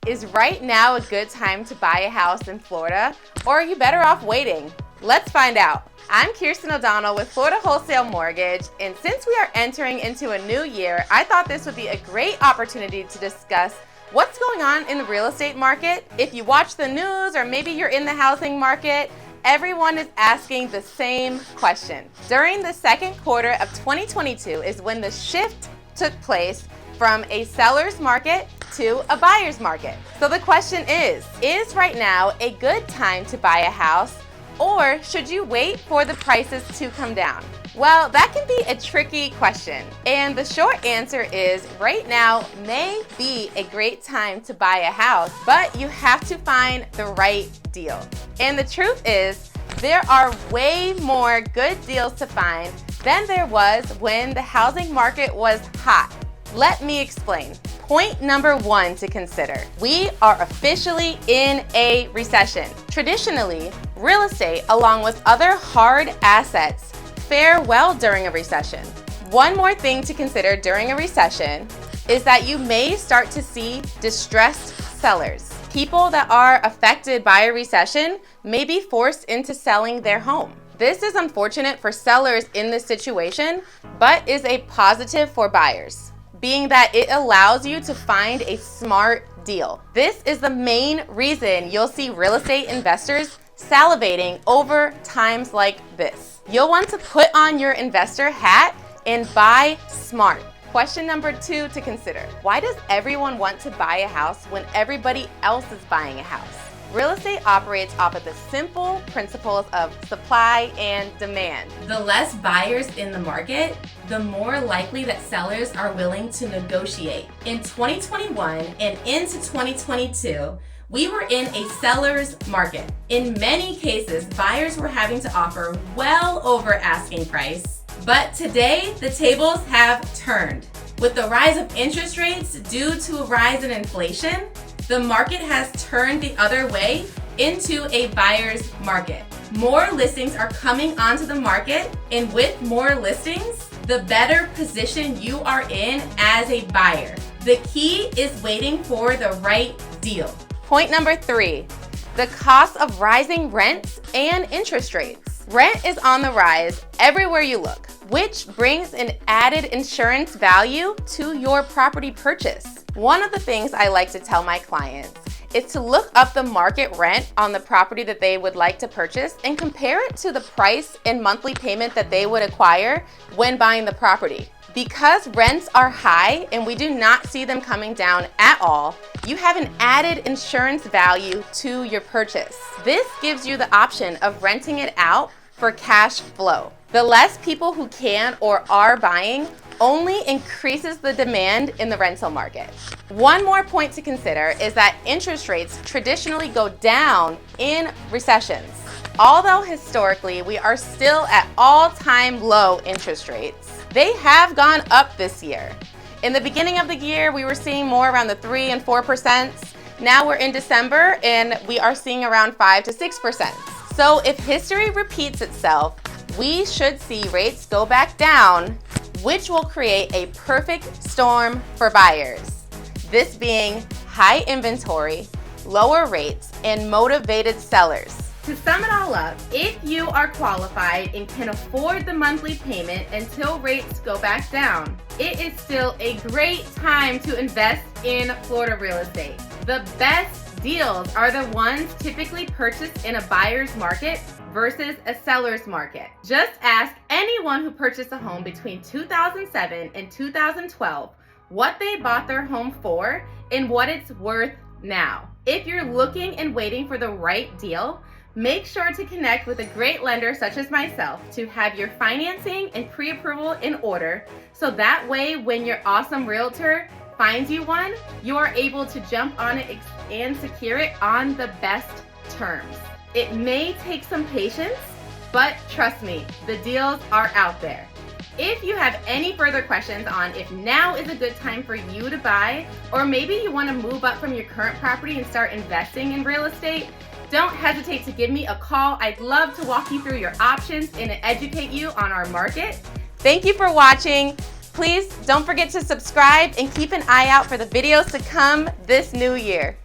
Is right now a good time to buy a house in Florida, or are you better off waiting? Let's find out. I'm Kirsten O'Donnell with Florida Wholesale Mortgage, and since we are entering into a new year, I thought this would be a great opportunity to discuss what's going on in the real estate market. If you watch the news or maybe you're in the housing market, everyone is asking the same question. During the second quarter of 2022 is when the shift took place from a seller's market to a buyer's market. So the question is right now a good time to buy a house, or should you wait for the prices to come down? Well, that can be a tricky question. And the short answer is right now may be a great time to buy a house, but you have to find the right deal. And the truth is, there are way more good deals to find than there was when the housing market was hot. Let me explain. Point number one to consider. We are officially in a recession. Traditionally, real estate, along with other hard assets, fare well during a recession. One more thing to consider during a recession is that you may start to see distressed sellers. People that are affected by a recession may be forced into selling their home. This is unfortunate for sellers in this situation, but is a positive for buyers, being that it allows you to find a smart deal. This is the main reason you'll see real estate investors salivating over times like this. You'll want to put on your investor hat and buy smart. Question number two to consider. Why does everyone want to buy a house when everybody else is buying a house? Real estate operates off of the simple principles of supply and demand. The less buyers in the market, the more likely that sellers are willing to negotiate. In 2021 and into 2022, we were in a seller's market. In many cases, buyers were having to offer well over asking price. But today, the tables have turned. With the rise of interest rates due to a rise in inflation, the market has turned the other way into a buyer's market. More listings are coming onto the market, and with more listings, the better position you are in as a buyer. The key is waiting for the right deal. Point number three, the cost of rising rents and interest rates. Rent is on the rise everywhere you look, which brings an added insurance value to your property purchase. One of the things I like to tell my clients is to look up the market rent on the property that they would like to purchase and compare it to the price and monthly payment that they would acquire when buying the property. Because rents are high and we do not see them coming down at all, you have an added insurance value to your purchase. This gives you the option of renting it out for cash flow. The less people who can or are buying only increases the demand in the rental market. One more point to consider is that interest rates traditionally go down in recessions. Although historically we are still at all-time low interest rates, they have gone up this year. In the beginning of the year, we were seeing more around the 3 and 4%. Now we're in December and we are seeing around 5 to 6%. So if history repeats itself, we should see rates go back down, which will create a perfect storm for buyers. This being high inventory, lower rates, and motivated sellers. To sum it all up, if you are qualified and can afford the monthly payment until rates go back down, it is still a great time to invest in Florida real estate. The best deals are the ones typically purchased in a buyer's market versus a seller's market. Just ask anyone who purchased a home between 2007 and 2012 what they bought their home for and what it's worth now. If you're looking and waiting for the right deal, make sure to connect with a great lender such as myself to have your financing and pre-approval in order, so that way when your awesome realtor finds you one, you are able to jump on it and secure it on the best terms. It may take some patience, but trust me, the deals are out there. If you have any further questions on if now is a good time for you to buy, or maybe you want to move up from your current property and start investing in real estate, don't hesitate to give me a call. I'd love to walk you through your options and educate you on our market. Thank you for watching. Please don't forget to subscribe and keep an eye out for the videos to come this new year.